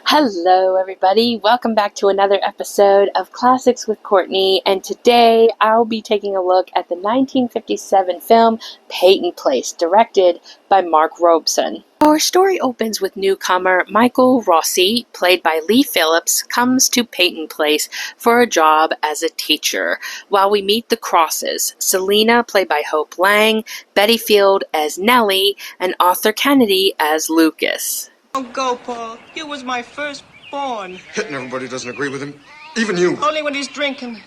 Hello everybody, welcome back to another episode of Classics with Courtney, and today I'll be taking a look at the 1957 film Peyton Place, directed by Mark Robeson. Our story opens with newcomer Michael Rossi, played by Lee Phillips, comes to Peyton Place for a job as a teacher, while we meet the Crosses, Selena, played by Hope Lang, Betty Field as Nellie, and Arthur Kennedy as Lucas. Don't go, Paul. You was my firstborn. Hitting everybody doesn't agree with him. Even you. Only when he's drinking.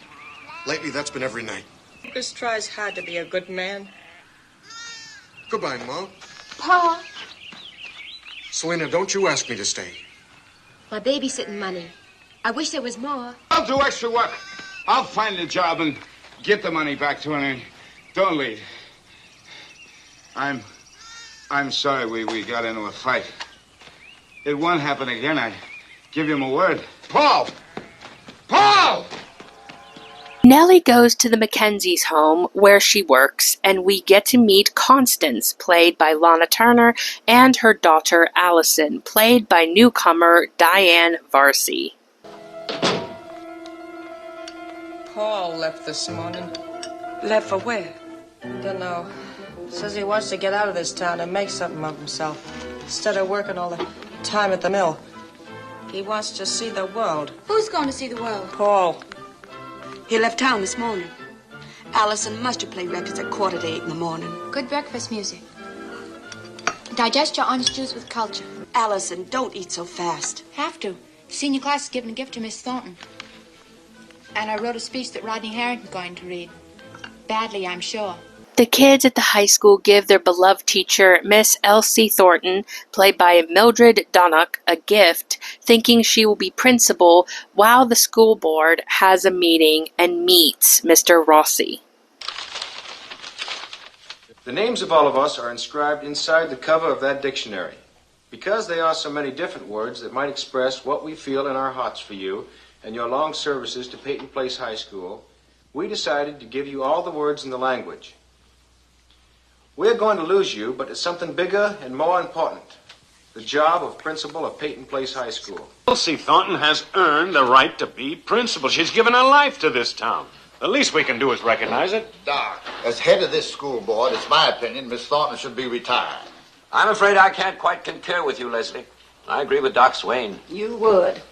Lately, that's been every night. Lucas tries hard to be a good man. Goodbye, Ma. Pa, Selena, don't you ask me to stay. my babysitting money. I wish there was more. I'll do extra work. I'll find a job and get the money back to her. And don't leave. I'm sorry we got into a fight. It won't happen again. I give you my word. Paul! Paul! Nellie goes to the Mackenzie's home where she works, and we get to meet Constance, played by Lana Turner, and her daughter Allison, played by newcomer Diane Varsi. Paul left this morning. Left for where? Don't know. Says he wants to get out of this town and make something of himself. Instead of working all the time at the mill. He wants to see the world. Who's going to see the world? Paul. He left town this morning. Allison must have played records at 7:45 in the morning. Good breakfast music. Digest your orange juice with culture. Allison, don't eat so fast. Have to. Senior class is giving a gift to Miss Thornton. And I wrote a speech that Rodney Harrington's going to read. Badly, I'm sure. The kids at the high school give their beloved teacher, Miss Elsie Thornton, played by Mildred Donnock, a gift, thinking she will be principal, while the school board has a meeting and meets Mr. Rossi. The names of all of us are inscribed inside the cover of that dictionary. Because they are so many different words that might express what we feel in our hearts for you and your long services to Peyton Place High School, we decided to give you all the words in the language. We're going to lose you, but it's something bigger and more important. The job of principal of Peyton Place High School. Elsie Thornton has earned the right to be principal. She's given her life to this town. The least we can do is recognize it. Doc, as head of this school board, it's my opinion Miss Thornton should be retired. I'm afraid I can't quite concur with you, Leslie. I agree with Doc Swain. You would.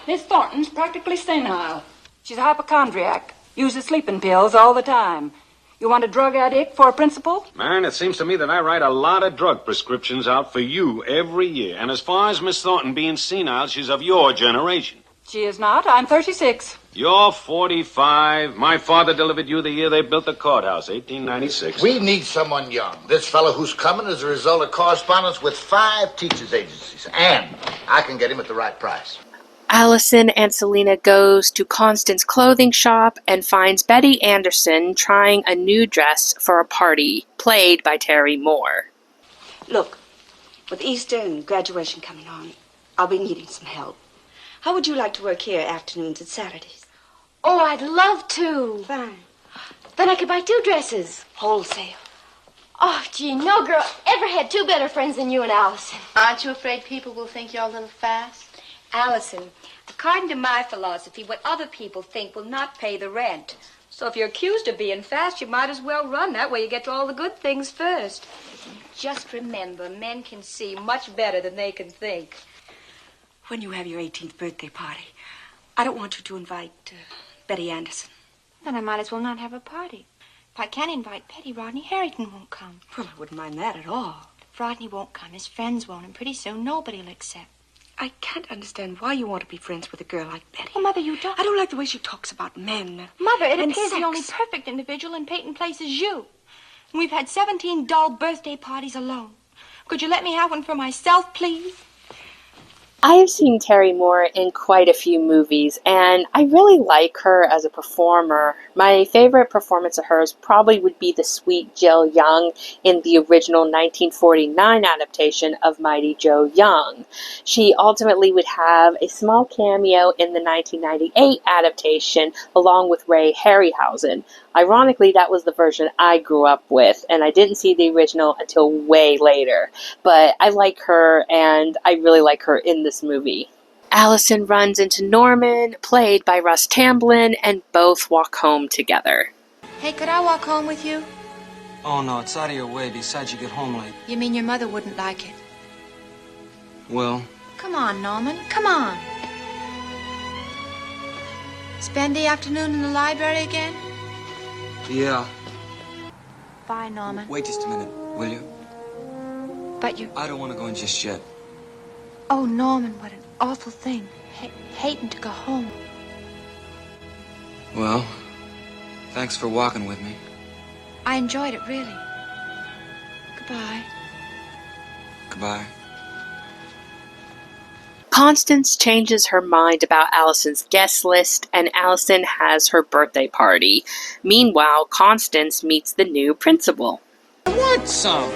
Miss Thornton's practically senile. She's a hypochondriac. Uses sleeping pills all the time. You want a drug addict for a principal? Man, it seems to me that I write a lot of drug prescriptions out for you every year. And as far as Miss Thornton being senile, she's of your generation. She is not. I'm 36. You're 45. My father delivered you the year they built the courthouse, 1896. We need someone young. This fellow who's coming is a result of correspondence with 5 teachers' agencies. And I can get him at the right price. Allison and Selena goes to Constance's clothing shop and finds Betty Anderson trying a new dress for a party, played by Terry Moore. Look, with Easter and graduation coming on, I'll be needing some help. How would you like to work here afternoons and Saturdays? Oh, I'd love to. Fine. Then I could buy 2 dresses. Wholesale. Oh, gee, no girl ever had 2 better friends than you and Allison. Aren't you afraid people will think you're a little fast? Allison, according to my philosophy, what other people think will not pay the rent. So if you're accused of being fast, you might as well run. That way you get to all the good things first. Just remember, men can see much better than they can think. When you have your 18th birthday party, I don't want you to invite Betty Anderson. Then I might as well not have a party. If I can't invite Betty, Rodney Harrington won't come. Well, I wouldn't mind that at all. If Rodney won't come, his friends won't, and pretty soon nobody will accept. I can't understand why you want to be friends with a girl like Betty. Oh, Mother, you don't. I don't like the way she talks about men. Mother, it and appears sex. the only perfect individual in Peyton Place is you. And we've had 17 dull birthday parties alone. Could you let me have one for myself, please? I have seen Terry Moore in quite a few movies, and I really like her as a performer. My favorite performance of hers probably would be the sweet Jill Young in the original 1949 adaptation of Mighty Joe Young. She ultimately would have a small cameo in the 1998 adaptation along with Ray Harryhausen. Ironically, that was the version I grew up with, and I didn't see the original until way later. But I like her, and I really like her in this movie. Allison runs into Norman, played by Russ Tamblyn, and both walk home together. Hey, could I walk home with you? Oh, no, it's out of your way. Besides, you get home late. You mean your mother wouldn't like it? Well? Come on, Norman. Come on. Spend the afternoon in the library again? Yeah. Bye, Norman. Wait just a minute, will you? But you... I don't want to go in just yet. Oh, Norman, what an awful thing. Hating to go home. Well, thanks for walking with me. I enjoyed it, really. Goodbye. Goodbye. Constance changes her mind about Allison's guest list, and Allison has her birthday party. Meanwhile, Constance meets the new principal. I want some.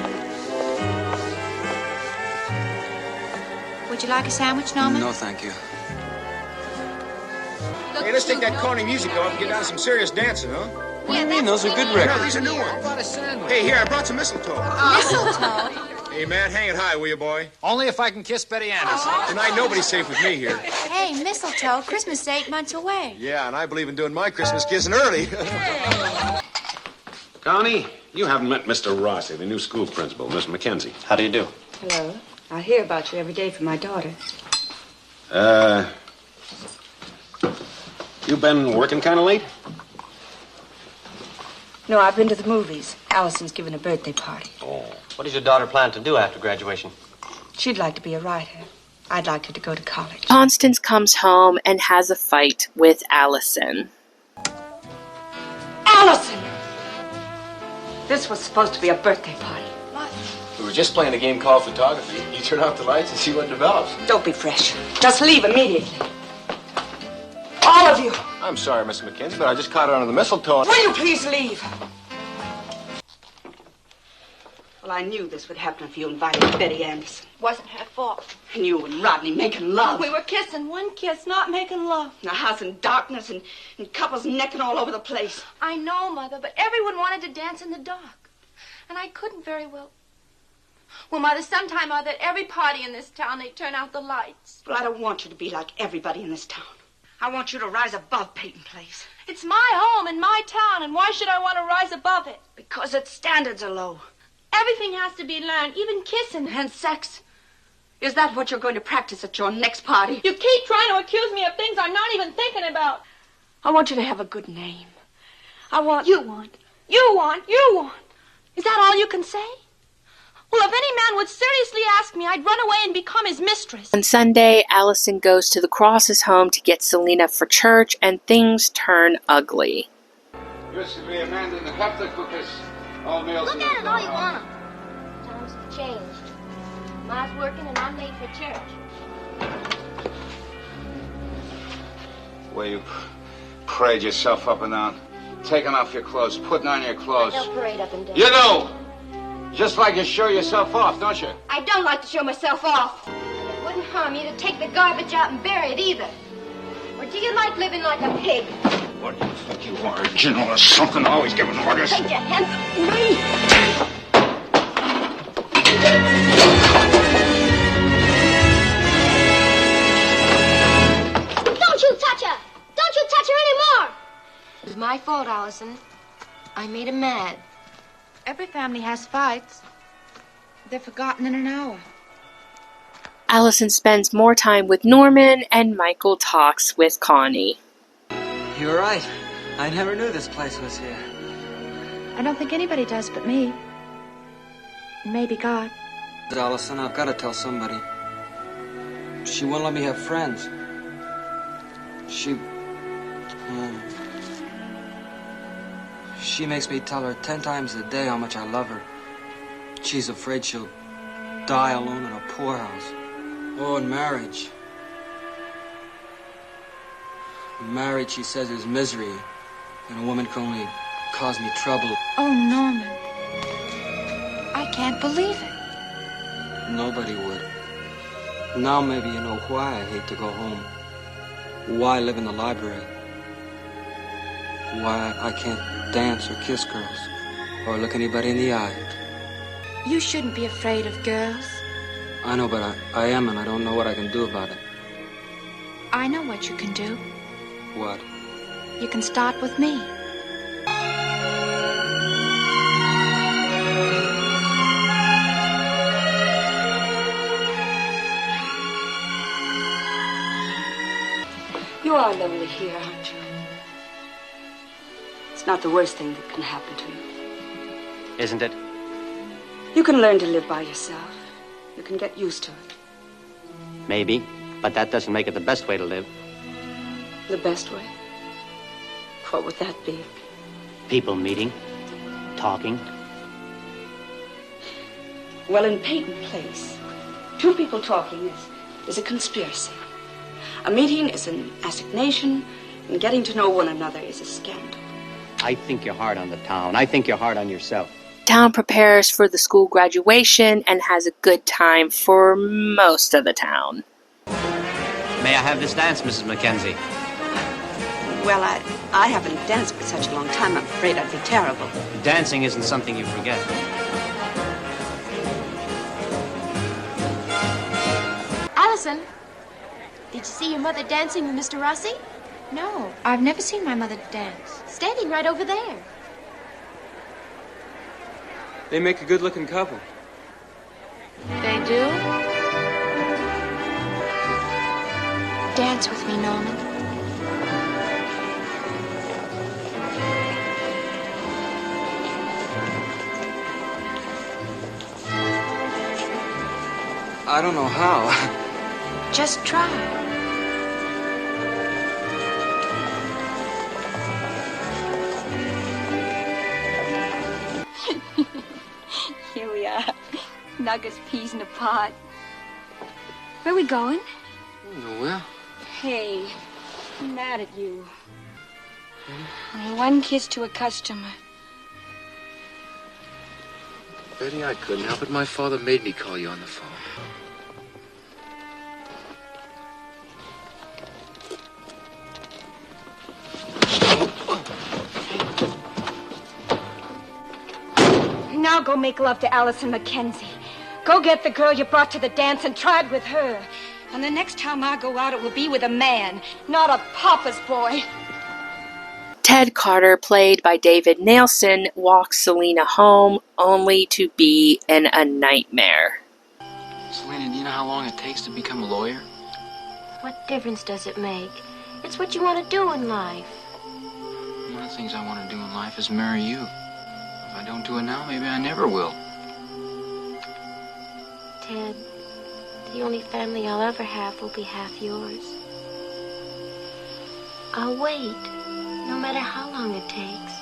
Would you like a sandwich, Norman? No, thank you. Hey, let's take that corny music off and get down to some serious dancing, huh? What do you mean? Those are good No, records. these are new ones. Hey, here, I brought some mistletoe. Mistletoe? Hey, man, hang it high, will you, boy? Only if I can kiss Betty Anderson. Tonight, nobody's safe with me here. Hey, mistletoe, Christmas is 8 months away. Yeah, and I believe in doing my Christmas kissing early. Connie, you haven't met Mr. Rossi, the new school principal, Miss Mackenzie. How do you do? Hello. I hear about you every day from my daughter. You been working kind of late? No, I've been to the movies. Allison's giving a birthday party. Oh. What does your daughter plan to do after graduation? She'd like to be a writer. I'd like her to go to college. Constance comes home and has a fight with Allison. Allison! This was supposed to be a birthday party. What? We were just playing a game called photography. You turn off the lights and see what develops. Don't be fresh. Just leave immediately. All of you. I'm sorry, Miss Mackenzie, but I just caught her under the mistletoe. Will you please leave? Well, I knew this would happen if you invited Betty Anderson. Wasn't her fault. And you and Rodney making love. We were kissing, one kiss, not making love. In a house in darkness and couples necking all over the place. I know, Mother, but everyone wanted to dance in the dark. And I couldn't very well. Well, Mother, sometime or other, at every party in this town, they turn out the lights. Well, I don't want you to be like everybody in this town. I want you to rise above Peyton Place. It's my home and my town, and why should I want to rise above it? Because its standards are low. Everything has to be learned, even kissing. And sex. Is that what you're going to practice at your next party? You keep trying to accuse me of things I'm not even thinking about. I want you to have a good name. You want. Is that all you can say? Well, if any man would seriously ask me, I'd run away and become his mistress. On Sunday, Allison goes to the Crosses' home to get Selena for church, and things turn ugly. Used to be a man in the cup that cookers. All meals. Look at it all you want 'em. Times have changed. Ma's working and I'm late for church. Where you parade yourself up and down, taking off your clothes, putting on your clothes. I don't parade up and down. You do! Just like you show yourself off, don't you? I don't like to show myself off. And it wouldn't harm you to take the garbage out and bury it either. Or do you like living like a pig? What do you think you are, a general or something? Always giving orders. Put your hands off me! Don't you touch her! Don't you touch her anymore! It was my fault, Allison. I made him mad. Every family has fights. They're forgotten in an hour. Allison spends more time with Norman, and Michael talks with Connie. You were right. I never knew this place was here. I don't think anybody does but me. Maybe God. Allison, I've got to tell somebody. She won't let me have friends. She makes me tell her 10 times a day how much I love her. She's afraid she'll die alone in a poorhouse. Oh, and marriage. Marriage, she says, is misery. And a woman can only cause me trouble. Oh, Norman. I can't believe it. Nobody would. Now maybe you know why I hate to go home. Why I live in the library. Why I can't dance or kiss girls. Or look anybody in the eye. You shouldn't be afraid of girls. I know, but I am, and I don't know what I can do about it. I know what you can do. What? You can start with me. You are lonely here, aren't you? It's not the worst thing that can happen to you. Isn't it? You can learn to live by yourself. You can get used to it. Maybe, but that doesn't make it the best way to live. The best way? What would that be? People meeting, talking. Well, in Peyton Place, two people talking is a conspiracy. A meeting is an assignation, and getting to know one another is a scandal. I think you're hard on the town. I think you're hard on yourself. Town prepares for the school graduation and has a good time for most of the town. May I have this dance, Mrs. Mackenzie? Well, I haven't danced for such a long time. I'm afraid I'd be terrible. Dancing isn't something you forget. Allison, did you see your mother dancing with Mr. Rossi? No, I've never seen my mother dance. Standing right over there. They make a good-looking couple. They do? Dance with me, Norman. I don't know how. Just try. Here we are. Nuggets, peas in a pot. Where are we going? Nowhere. Hey, I'm mad at you. Only one kiss to a customer. Betty, I couldn't help it. My father made me call you on the phone. Now go make love to Allison Mackenzie. Go get the girl you brought to the dance and tried with her. And the next time I go out, it will be with a man, not a papa's boy. Ted Carter, played by David Nelson, walks Selena home only to be in a nightmare. Selena, do you know how long it takes to become a lawyer? What difference does it make? It's what you want to do in life. One of the things I want to do in life is marry you. If I don't do it now, maybe I never will. Ted, the only family I'll ever have will be half yours. I'll wait, no matter how long it takes.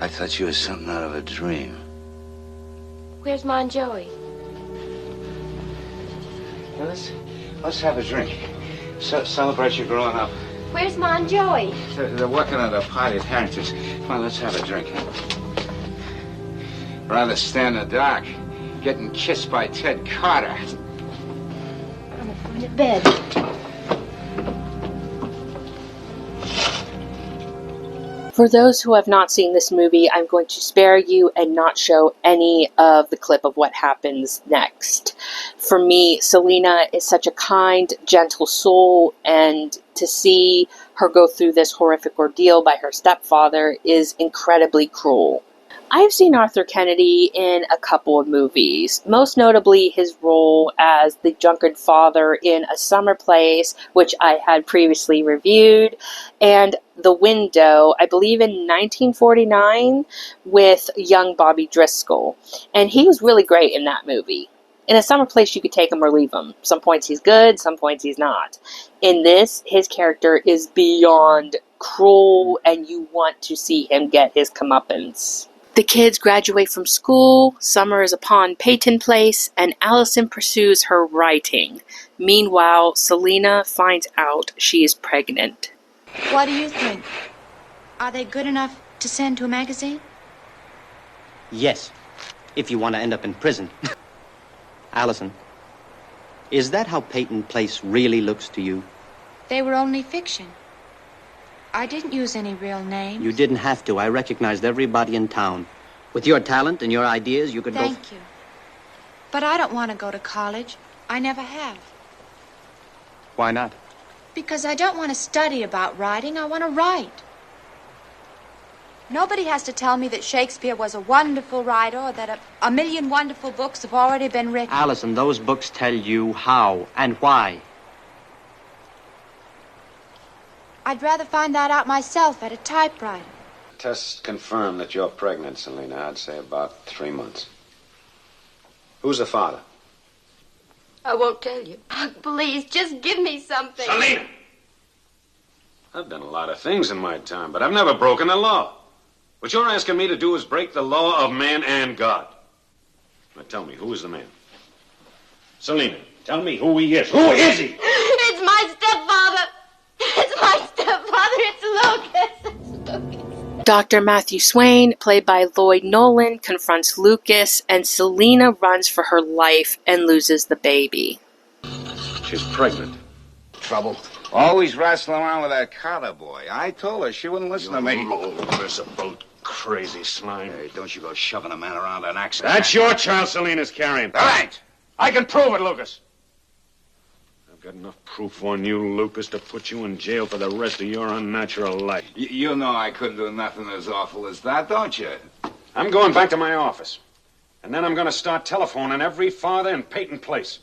I thought you were something out of a dream. Where's Ma and Joey? Well, let's have a drink. Celebrate you growing up. Where's Ma and Joey? They're working at a party at Harrington's. Come on, let's have a drink. Rather stand in the dark, getting kissed by Ted Carter. I'm going to bed. For those who have not seen this movie, I'm going to spare you and not show any of the clip of what happens next. For me, Selena is such a kind, gentle soul, and to see her go through this horrific ordeal by her stepfather is incredibly cruel. I've seen Arthur Kennedy in a couple of movies, most notably his role as the drunkard father in A Summer Place, which I had previously reviewed, and The Window, I believe in 1949, with young Bobby Driscoll. And he was really great in that movie. In A Summer Place, you could take him or leave him. Some points he's good, some points he's not. In this, his character is beyond cruel, and you want to see him get his comeuppance. The kids graduate from school, summer is upon Peyton Place, and Allison pursues her writing. Meanwhile, Selena finds out she is pregnant. What do you think? Are they good enough to send to a magazine? Yes, if you want to end up in prison. Allison, is that how Peyton Place really looks to you? They were only fiction. I didn't use any real names. You didn't have to. I recognized everybody in town. With your talent and your ideas, you could go... Thank you. But I don't want to go to college. I never have. Why not? Because I don't want to study about writing. I want to write. Nobody has to tell me that Shakespeare was a wonderful writer or that a million wonderful books have already been written. Allison, those books tell you how and why. I'd rather find that out myself at a typewriter. Tests confirm that you're pregnant, Selena. I'd say about 3 months. Who's the father? I won't tell you. Oh, please, just give me something. Selena! I've done a lot of things in my time, but I've never broken the law. What you're asking me to do is break the law of man and God. Now tell me, who is the man? Selena, tell me who he is. Who is he? It's my stepfather. It's my stepfather. It's Lucas. Dr. Matthew Swain, played by Lloyd Nolan, confronts Lucas, and Selena runs for her life and loses the baby. She's pregnant. Trouble. Always wrestling around with that Carter boy. I told her she wouldn't listen to me. There's a boat crazy slime. Hey, don't you go shoving a man around an accident. That's your child Selena's carrying. All right. I can prove it, Lucas. I've got enough proof on you, Lucas, to put you in jail for the rest of your unnatural life. You know I couldn't do nothing as awful as that, don't you? I'm going back to my office. And then I'm going to start telephoning every father in Peyton Place.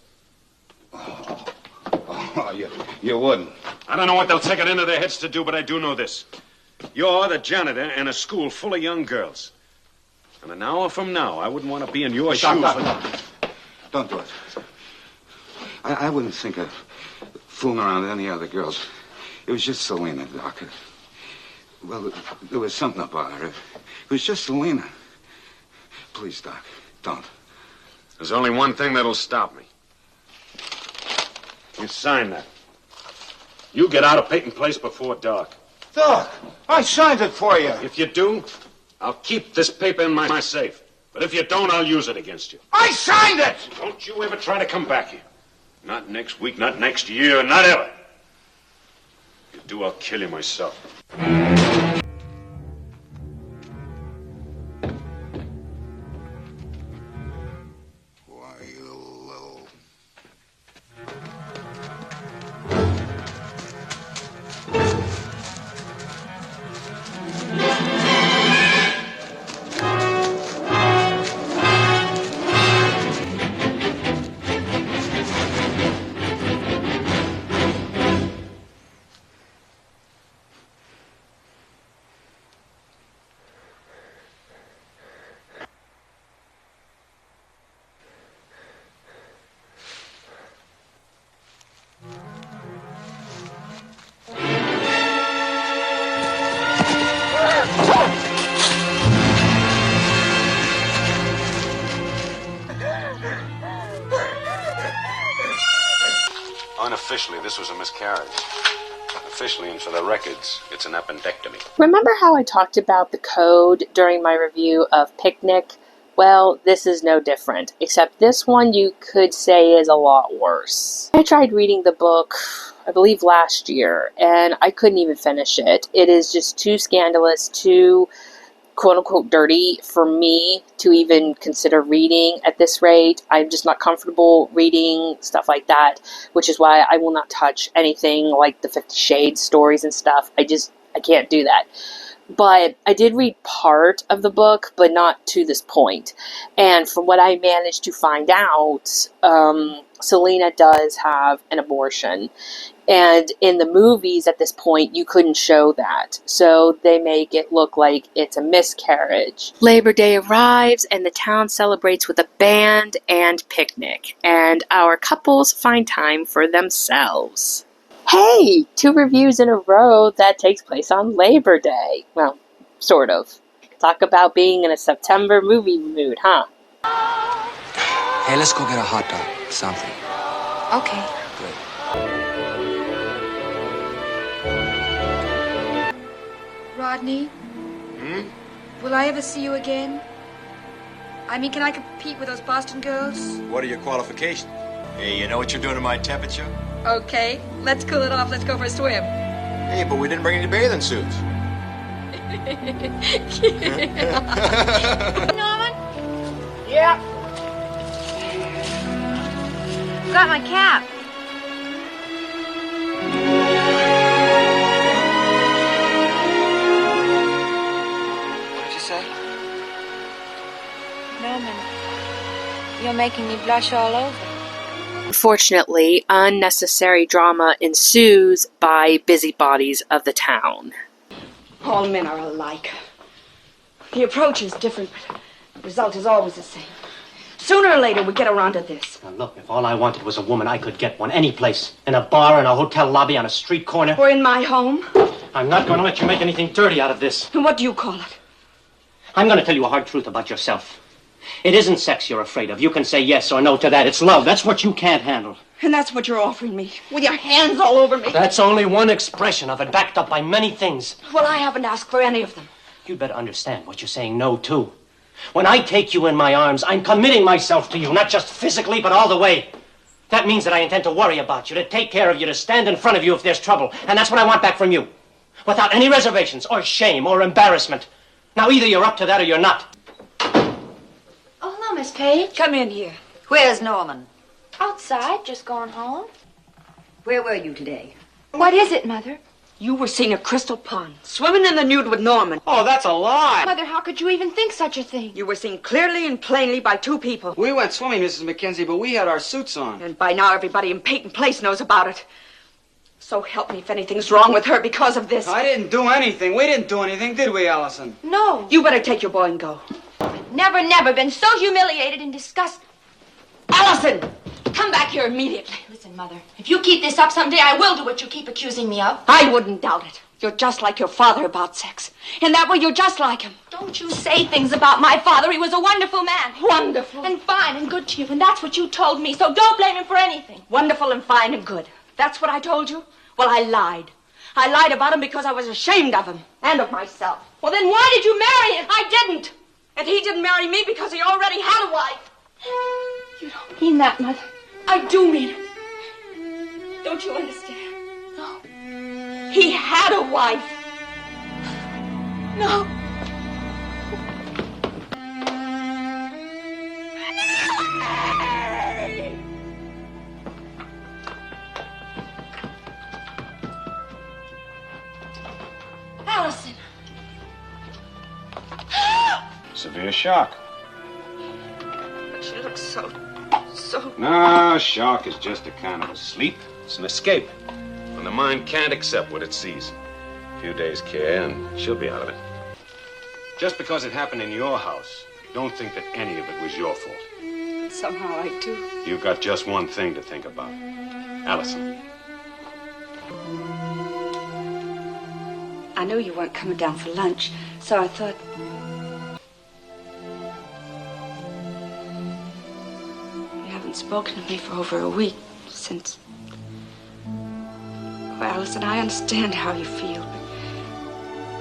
Oh, you wouldn't. I don't know what they'll take it into their heads to do, but I do know this. You're the janitor in a school full of young girls. And an hour from now, I wouldn't want to be in your shoes. Don't do it. I wouldn't think of fooling around with any other girls. It was just Selena, Doc. Well, there was something about her. It was just Selena. Please, Doc, don't. There's only one thing that'll stop me. You sign that. You get out of Peyton Place before dark. Doc, I signed it for you. If you do, I'll keep this paper in my safe. But if you don't, I'll use it against you. I signed it! Don't you ever try to come back here. Not next week, not next year, not ever. If you do, I'll kill you myself. Unofficially, this was a miscarriage. Officially, and for the records, it's an appendectomy. Remember how I talked about the code during my review of Picnic? Well, this is no different, except this one you could say is a lot worse. I tried reading the book, I believe last year, and I couldn't even finish it. It is just too scandalous, too quote-unquote dirty for me to even consider reading at this rate. I'm just not comfortable reading stuff like that, which is why I will not touch anything like the 50 Shades stories and stuff. I can't do that. But I did read part of the book, but not to this point. And from what I managed to find out, Selena does have an abortion. And in the movies at this point, you couldn't show that. So they make it look like it's a miscarriage. Labor Day arrives and the town celebrates with a band and picnic. And our couples find time for themselves. Hey! 2 reviews in a row that takes place on Labor Day. Well, sort of. Talk about being in a September movie mood, huh? Hey, let's go get a hot dog. Something. Okay. Rodney? Will I ever see you again? I mean, can I compete with those Boston girls? What are your qualifications? Hey, you know what you're doing to my temperature? Okay, let's cool it off. Let's go for a swim. Hey, but we didn't bring any bathing suits. Norman? Yeah. Got my cap. What did you say? Norman, you're making me blush all over. Unfortunately, unnecessary drama ensues by busybodies of the town. All men are alike. The approach is different, but the result is always the same. Sooner or later, we get around to this. Now look, if all I wanted was a woman, I could get one any place. In a bar, in a hotel lobby, on a street corner. Or in my home. I'm not going to let you make anything dirty out of this. And what do you call it? I'm going to tell you a hard truth about yourself. It isn't sex you're afraid of. You can say yes or no to that. It's love. That's what you can't handle. And that's what you're offering me, with your hands all over me. That's only one expression of it, backed up by many things. Well, I haven't asked for any of them. You'd better understand what you're saying no to. When I take you in my arms, I'm committing myself to you, not just physically, but all the way. That means that I intend to worry about you, to take care of you, to stand in front of you if there's trouble. And that's what I want back from you. Without any reservations, or shame, or embarrassment. Now, either you're up to that or you're not. Oh, hello, Miss Page. Come in here. Where's Norman? Outside, just going home. Where were you today? What is it, Mother? You were seen at Crystal Pond, swimming in the nude with Norman. Oh, that's a lie. Mother, how could you even think such a thing? You were seen clearly and plainly by two people. We went swimming, Mrs. Mackenzie, but we had our suits on. And by now, everybody in Peyton Place knows about it. So help me if anything's wrong with her because of this. I didn't do anything. We didn't do anything, did we, Allison? No. You better take your boy and go. Never been so humiliated and disgusted. Allison! Come back here immediately. Listen, Mother, if you keep this up someday, I will do what you keep accusing me of. I wouldn't doubt it. You're just like your father about sex. In that way, you're just like him. Don't you say things about my father. He was a wonderful man. Wonderful. And fine and good to you, and that's what you told me, so don't blame him for anything. Wonderful and fine and good. That's what I told you? Well, I lied. I lied about him because I was ashamed of him and of myself. Well, then why did you marry him? I didn't. And he didn't marry me because he already had a wife. You don't mean that, Mother. I do mean it. Don't you understand? No. He had a wife. No. Allison. Severe shock. But she looks so... No, shock is just a kind of a sleep. It's an escape. When the mind can't accept what it sees. A few days' care and she'll be out of it. Just because it happened in your house, don't think that any of it was your fault. Somehow I do. You've got just one thing to think about. Allison. I knew you weren't coming down for lunch, so I thought... You haven't spoken to me for over a week since... Well, Allison, I understand how you feel,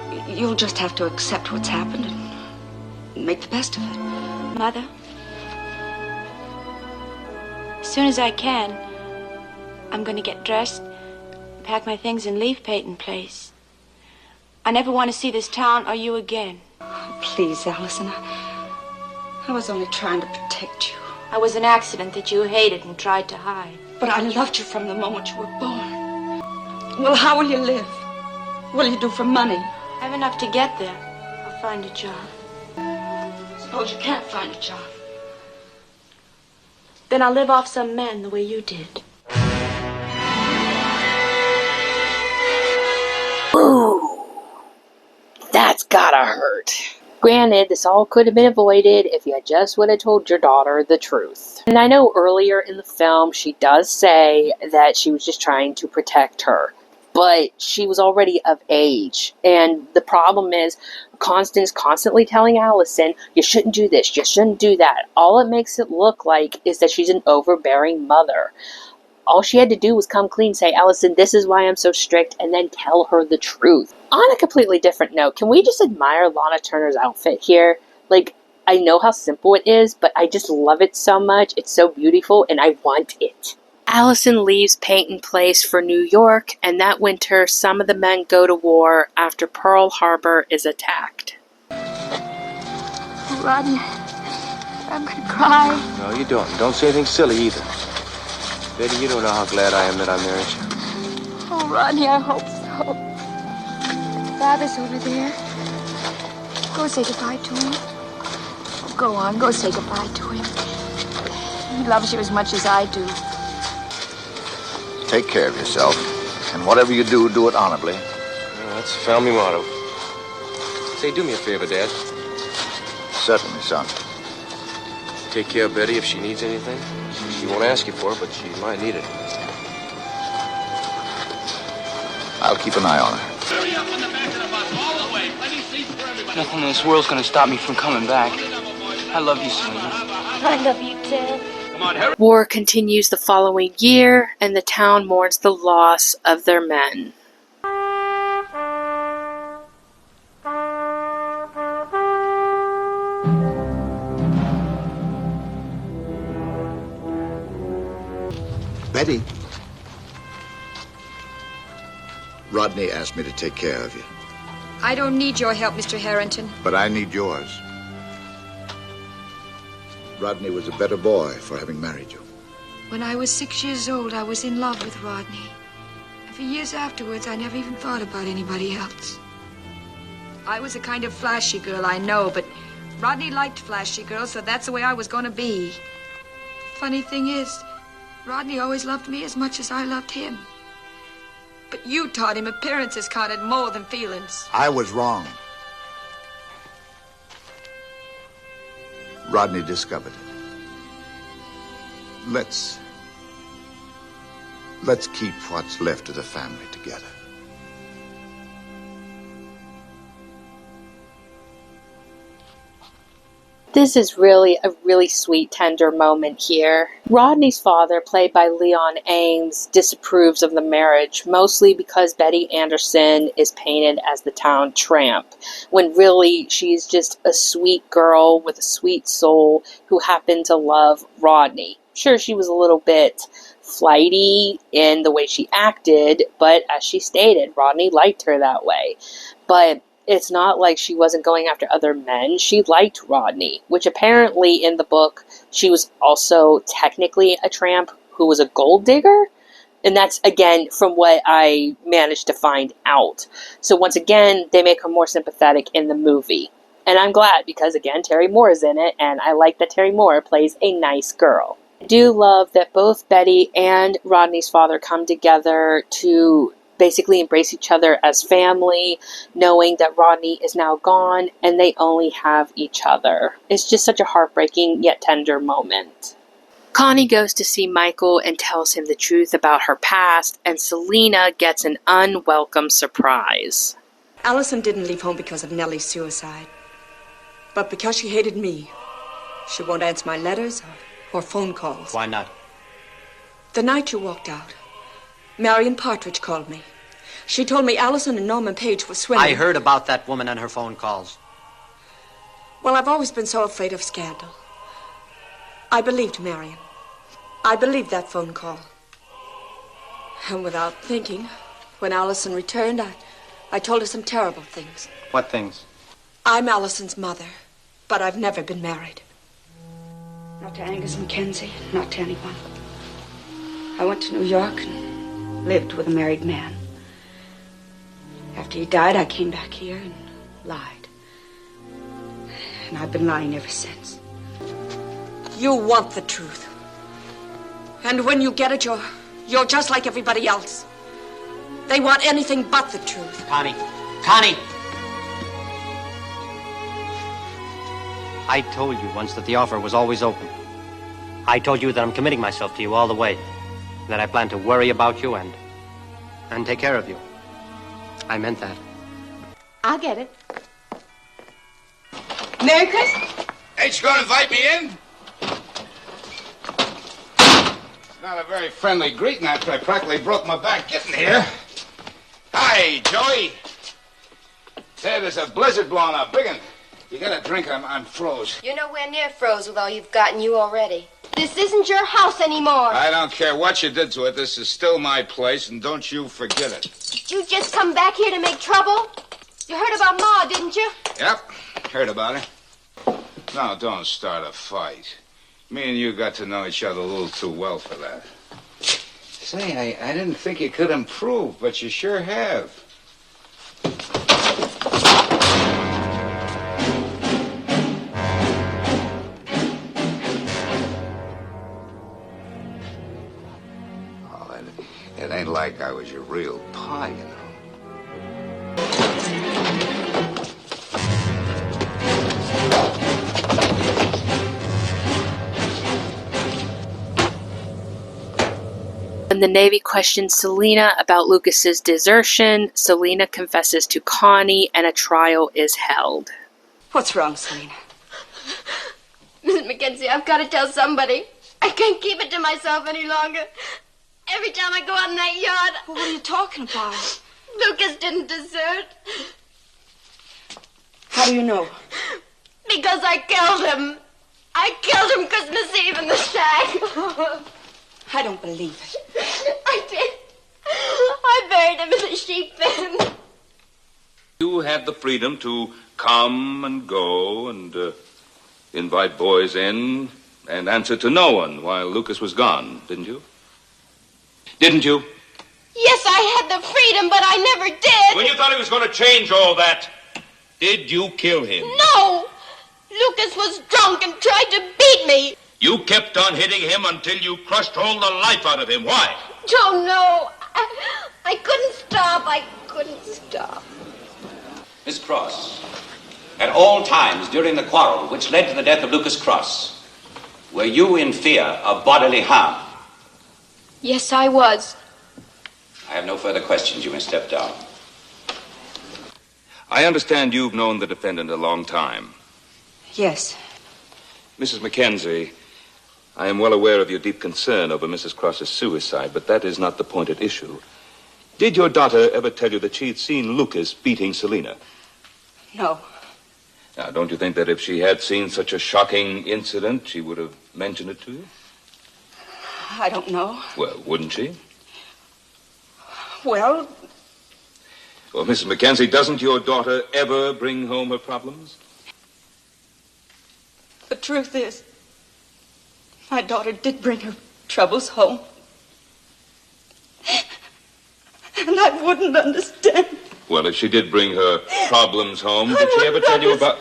but you'll just have to accept what's happened and make the best of it. Mother, as soon as I can, I'm going to get dressed, pack my things, and leave Peyton Place. I never want to see this town or you again. Oh, please, Allison, I was only trying to protect you. I was an accident that you hated and tried to hide. But I loved you from the moment you were born. Well, how will you live? What will you do for money? I have enough to get there. I'll find a job. Suppose you can't find a job. Then I'll live off some man the way you did. Ooh, that's gotta hurt. Granted, this all could have been avoided if you just would have told your daughter the truth. And I know earlier in the film she does say that she was just trying to protect her. But she was already of age. And the problem is, Constance constantly telling Allison, you shouldn't do this, you shouldn't do that. All it makes it look like is that she's an overbearing mother. All she had to do was come clean, say, Allison, this is why I'm so strict, and then tell her the truth. On a completely different note, can we just admire Lana Turner's outfit here? Like, I know how simple it is, but I just love it so much. It's so beautiful, and I want it. Allison leaves Peyton Place for New York, and that winter some of the men go to war after Pearl Harbor is attacked. Rodney, I'm gonna cry. No, you don't. Don't say anything silly either. Betty, you don't know how glad I am that I married you. Oh, Rodney, I hope so. Father's over there. Go say goodbye to him. Oh, go on, go say goodbye to him. He loves you as much as I do. Take care of yourself. And whatever you do, do it honorably. Well, that's the family motto. Say, do me a favor, Dad. Certainly, son. Take care of Betty if she needs anything. She won't ask you for it, but she might need it. I'll keep an eye on her. Nothing in this world's gonna stop me from coming back. I love you, Selena. I love you, too. War continues the following year, and the town mourns the loss of their men. Betty. Rodney asked me to take care of you. I don't need your help, Mr. Harrington. But I need yours. Rodney was a better boy for having married you. When I was 6 years old, I was in love with Rodney. And for years afterwards, I never even thought about anybody else. I was a kind of flashy girl, I know, but Rodney liked flashy girls, so that's the way I was going to be. Funny thing is, Rodney always loved me as much as I loved him. But you taught him appearances counted more than feelings. I was wrong. Rodney discovered it. Let's keep what's left of the family together. This is really a really sweet, tender moment here. Rodney's father, played by Leon Ames, disapproves of the marriage, mostly because Betty Anderson is painted as the town tramp, when really she's just a sweet girl with a sweet soul who happened to love Rodney. Sure, she was a little bit flighty in the way she acted, but as she stated, Rodney liked her that way. But it's not like she wasn't going after other men. She liked Rodney, which apparently in the book, she was also technically a tramp who was a gold digger. And that's, again, from what I managed to find out. So once again, they make her more sympathetic in the movie. And I'm glad because, again, Terry Moore is in it, and I like that Terry Moore plays a nice girl. I do love that both Betty and Rodney's father come together to basically embrace each other as family, knowing that Rodney is now gone and they only have each other. It's just such a heartbreaking yet tender moment. Connie goes to see Michael and tells him the truth about her past, and Selena gets an unwelcome surprise. Allison didn't leave home because of Nellie's suicide, but because she hated me. She won't answer my letters or phone calls. Why not? The night you walked out, Marion Partridge called me. She told me Allison and Norman Page were swimming. I heard about that woman and her phone calls. Well, I've always been so afraid of scandal. I believed Marion. I believed that phone call. And without thinking, when Allison returned, I told her some terrible things. What things? I'm Allison's mother, but I've never been married. Not to Angus Mackenzie, not to anyone. I went to New York and lived with a married man. After he died, I came back here and lied. And I've been lying ever since. You want the truth. And when you get it, you're just like everybody else. They want anything but the truth. Connie! I told you once that the offer was always open. I told you that I'm committing myself to you all the way. That I plan to worry about you and take care of you. I meant that. I'll get it. Merry Christmas. Ain't you gonna invite me in? Not a very friendly greeting after I practically broke my back getting here. Hi, Joey. Say, there's a blizzard blowing up, big one. You got a drink? I'm froze. You're nowhere near froze with all you've got in you already. This isn't your house anymore. I don't care what you did to it. This is still my place, and don't you forget it. Did you just come back here to make trouble? You heard about Ma, didn't you? Yep, heard about her. Now, don't start a fight. Me and you got to know each other a little too well for that. Say, I didn't think you could improve, but you sure have. Oh, it ain't like I was your real pa, you know. When the Navy questions Selena about Lucas's desertion, Selena confesses to Connie and a trial is held. What's wrong, Selena? Mrs. Mackenzie, I've got to tell somebody. I can't keep it to myself any longer. Every time I go out in that yard... Well, what are you talking about? Lucas didn't desert. How do you know? Because I killed him. I killed him Christmas Eve in the shack. I don't believe it. I did. I buried him in the sheep pen. You had the freedom to come and go and invite boys in and answer to no one while Lucas was gone, didn't you? Didn't you? Yes, I had the freedom, but I never did. When you thought he was going to change all that, did you kill him? No! Lucas was drunk and tried to beat me. You kept on hitting him until you crushed all the life out of him. Why? Don't know. I couldn't stop. I couldn't stop. Miss Cross, at all times during the quarrel which led to the death of Lucas Cross, were you in fear of bodily harm? Yes, I was. I have no further questions. You may step down. I understand you've known the defendant a long time. Yes. Mrs. Mackenzie, I am well aware of your deep concern over Mrs. Cross's suicide, but that is not the point at issue. Did your daughter ever tell you that she had seen Lucas beating Selena? No. Now, don't you think that if she had seen such a shocking incident, she would have mentioned it to you? I don't know. Well, wouldn't she? Well, Mrs. Mackenzie, doesn't your daughter ever bring home her problems? the truth is, my daughter did bring her troubles home. And I wouldn't understand. Well, if she did bring her problems home, did she ever tell you about...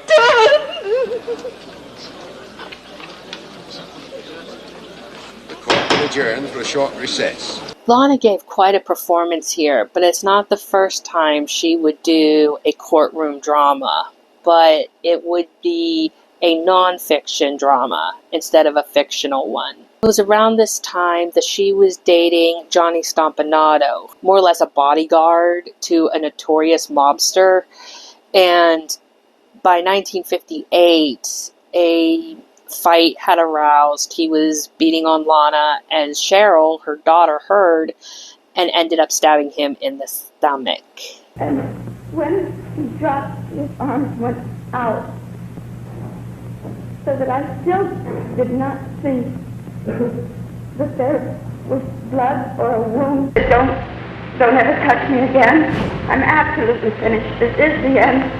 The court will adjourn for a short recess. Lana gave quite a performance here, but it's not the first time she would do a courtroom drama, but it would be a non-fiction drama instead of a fictional one. It was around this time that she was dating Johnny Stompanato, more or less a bodyguard to a notorious mobster, and by 1958, a fight had aroused. He was beating on Lana, and Cheryl, her daughter, heard and ended up stabbing him in the stomach. And when he dropped, his arms went out, so that I still did not think that there was blood or a wound. Don't ever touch me again. I'm absolutely finished. This is the end.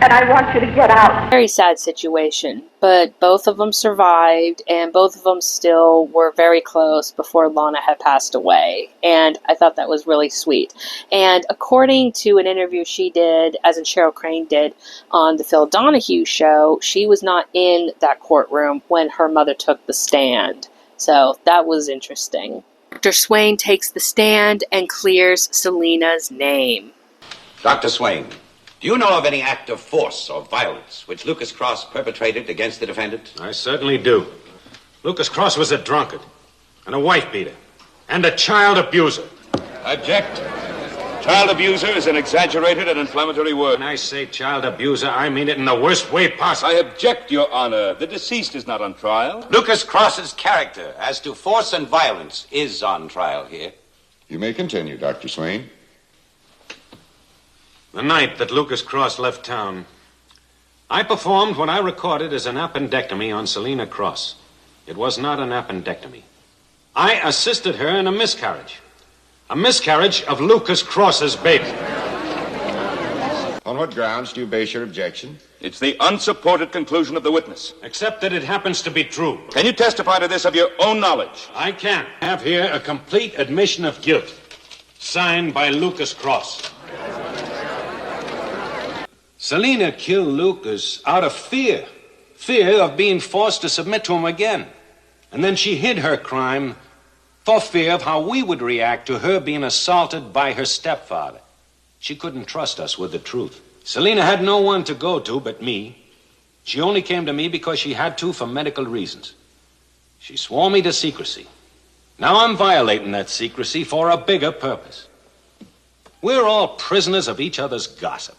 And I want you to get out. Very sad situation, but both of them survived, and both of them still were very close before Lana had passed away, and I thought that was really sweet. And according to an interview she did, as in Cheryl Crane did, on the Phil Donahue show, she was not in that courtroom when her mother took the stand, so that was interesting. Dr. Swain takes the stand and clears Selena's name. Dr. Swain, do you know of any act of force or violence which Lucas Cross perpetrated against the defendant? I certainly do. Lucas Cross was a drunkard, and a wife beater, and a child abuser. Object. Child abuser is an exaggerated and inflammatory word. When I say child abuser, I mean it in the worst way possible. I object, Your Honor. The deceased is not on trial. Lucas Cross's character as to force and violence is on trial here. You may continue, Dr. Swain. The night that Lucas Cross left town, I performed what I recorded as an appendectomy on Selina Cross. It was not an appendectomy. I assisted her in a miscarriage. A miscarriage of Lucas Cross's baby. On what grounds do you base your objection? It's the unsupported conclusion of the witness. Except that it happens to be true. Can you testify to this of your own knowledge? I can. I have here a complete admission of guilt, signed by Lucas Cross. Selina killed Lucas out of fear. Fear of being forced to submit to him again. And then she hid her crime for fear of how we would react to her being assaulted by her stepfather. She couldn't trust us with the truth. Selina had no one to go to but me. She only came to me because she had to for medical reasons. She swore me to secrecy. Now I'm violating that secrecy for a bigger purpose. We're all prisoners of each other's gossip,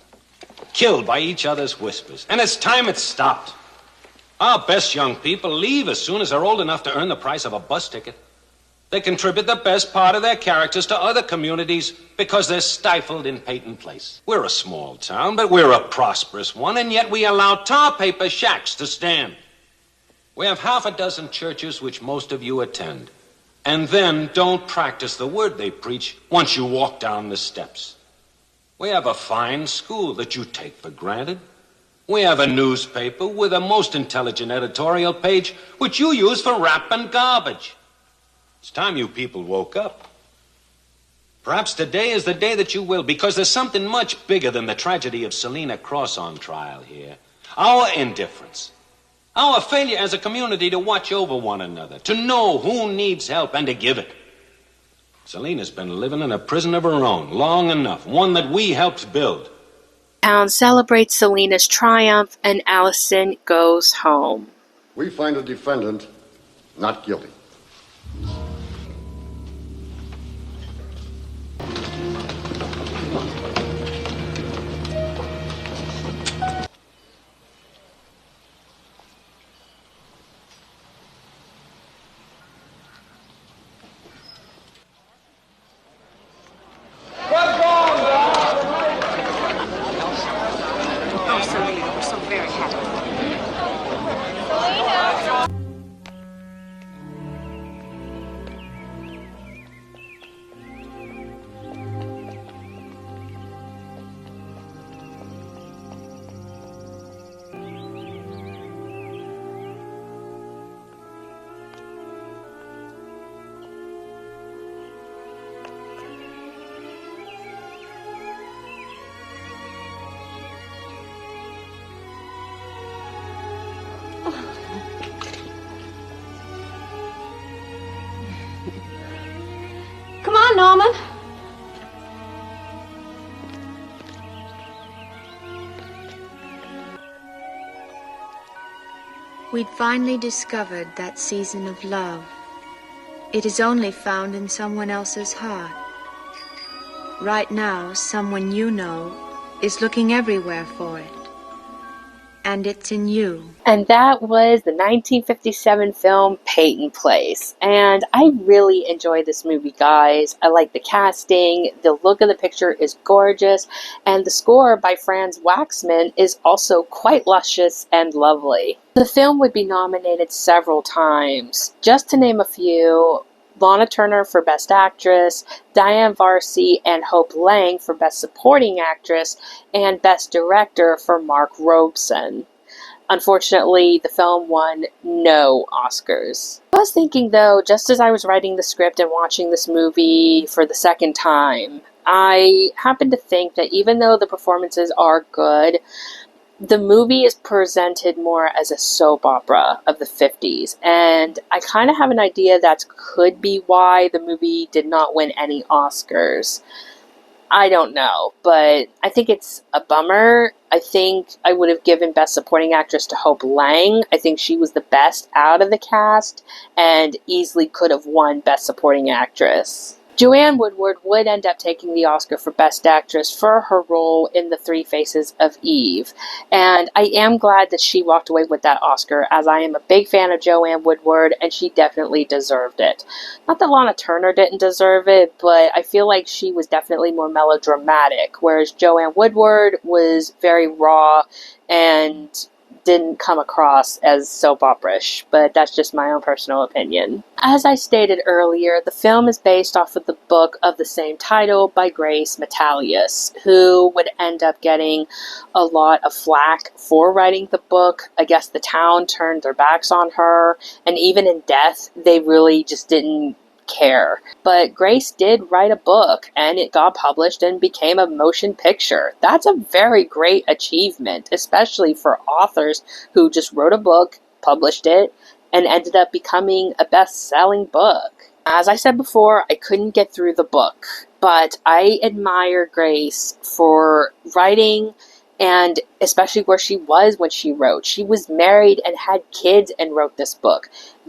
killed by each other's whispers, and it's time it stopped. Our best young people leave as soon as they're old enough to earn the price of a bus ticket. They contribute the best part of their characters to other communities because they're stifled in Peyton Place. We're a small town, but we're a prosperous one, and yet we allow tar paper shacks to stand. We have half a dozen churches which most of you attend, and then don't practice the word they preach once you walk down the steps. We have a fine school that you take for granted. We have a newspaper with a most intelligent editorial page which you use for wrapping garbage. It's time you people woke up. Perhaps today is the day that you will, because there's something much bigger than the tragedy of Selina Cross on trial here. Our indifference. Our failure as a community to watch over one another, to know who needs help and to give it. Selina's been living in a prison of her own long enough, one that we helped build. Town celebrates Selina's triumph and Allison goes home. We find the defendant not guilty. Oh, Selena, we're so very happy. Come on, Norman. We'd finally discovered that season of love. It is only found in someone else's heart. Right now, someone you know is looking everywhere for it. And it's in you. And that was the 1957 film Peyton Place. And I really enjoyed this movie, guys. I like the casting, the look of the picture is gorgeous, and the score by Franz Waxman is also quite luscious and lovely. The film would be nominated several times. Just to name a few: Lana Turner for Best Actress, Diane Varsi and Hope Lang for Best Supporting Actress, and Best Director for Mark Robeson. Unfortunately, the film won no Oscars. I was thinking, though, just as I was writing the script and watching this movie for the second time, I happened to think that even though the performances are good, the movie is presented more as a soap opera of the 50s, and I kind of have an idea that could be why the movie did not win any Oscars. I don't know, but I think it's a bummer. I think I would have given Best Supporting Actress to Hope Lang. I think she was the best out of the cast and easily could have won Best Supporting Actress. Joanne Woodward would end up taking the Oscar for Best Actress for her role in The Three Faces of Eve. And I am glad that she walked away with that Oscar, as I am a big fan of Joanne Woodward, and she definitely deserved it. Not that Lana Turner didn't deserve it, but I feel like she was definitely more melodramatic, whereas Joanne Woodward was very raw and didn't come across as soap opera-ish, but that's just my own personal opinion. As I stated earlier, the film is based off of the book of the same title by Grace Metalius, who would end up getting a lot of flack for writing the book. I guess the town turned their backs on her, and even in death, they really just didn't care. But Grace did write a book, and it got published and became a motion picture. That's a very great achievement, especially for authors who just wrote a book, published it, and ended up becoming a best-selling book. As I said before, I couldn't get through the book, but I admire Grace for writing, and especially where she was when she wrote. She was married and had kids and wrote this book.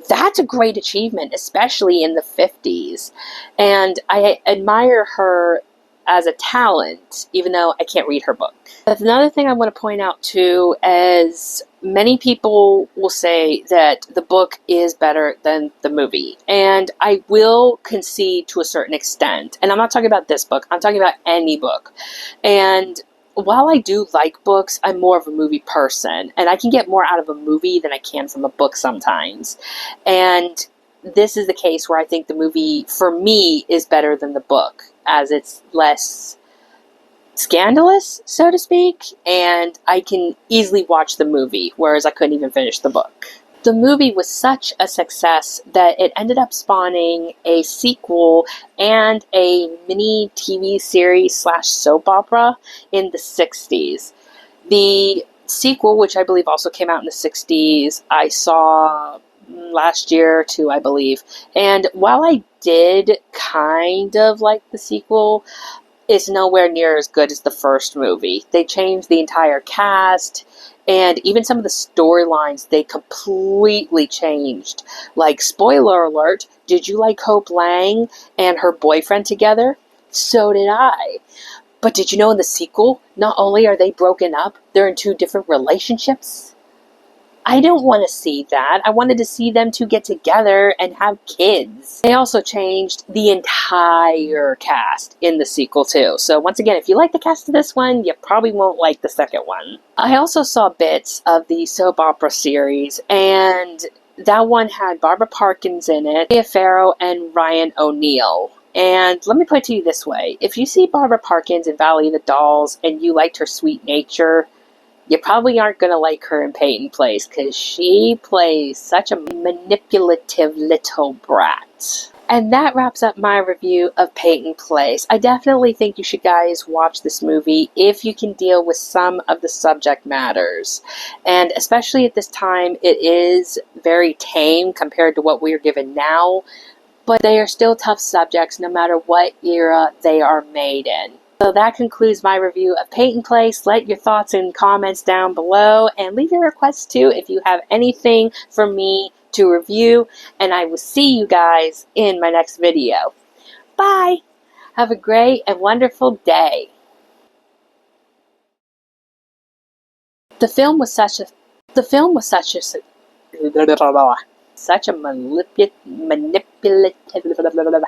That's a great achievement, especially in the 50s. And I admire her as a talent, even though I can't read her book. But another thing I want to point out too is many people will say that the book is better than the movie. And I will concede to a certain extent. And I'm not talking about this book, I'm talking about any book. And while I do like books, I'm more of a movie person, and I can get more out of a movie than I can from a book sometimes. And this is the case where I think the movie, for me, is better than the book, as it's less scandalous, so to speak, and I can easily watch the movie, whereas I couldn't even finish the book. The movie was such a success that it ended up spawning a sequel and a mini TV series / soap opera in the 60s. The sequel, which I believe also came out in the 60s, I saw last year too, I believe. And while I did kind of like the sequel, it's nowhere near as good as the first movie. They changed the entire cast, and even some of the storylines they completely changed. Like, spoiler alert, did you like Hope Lang and her boyfriend together? So did I. But did you know in the sequel, not only are they broken up, they're in 2 different relationships? I don't want to see that. I wanted to see them 2 get together and have kids. They also changed the entire cast in the sequel too. So once again, if you like the cast of this one, you probably won't like the second one. I also saw bits of the soap opera series, and that one had Barbara Parkins in it, Leah Farrow, and Ryan O'Neal. And let me put it to you this way. If you see Barbara Parkins in Valley of the Dolls and you liked her sweet nature, you probably aren't going to like her in Peyton Place, because she plays such a manipulative little brat. And that wraps up my review of Peyton Place. I definitely think you should guys watch this movie if you can deal with some of the subject matters. And especially at this time, it is very tame compared to what we are given now, but they are still tough subjects no matter what era they are made in. So that concludes my review of Peyton Place. Let your thoughts and comments down below, and leave your requests too if you have anything for me to review, and I will see you guys in my next video. Bye! Have a great and wonderful day. The film was such a manipulative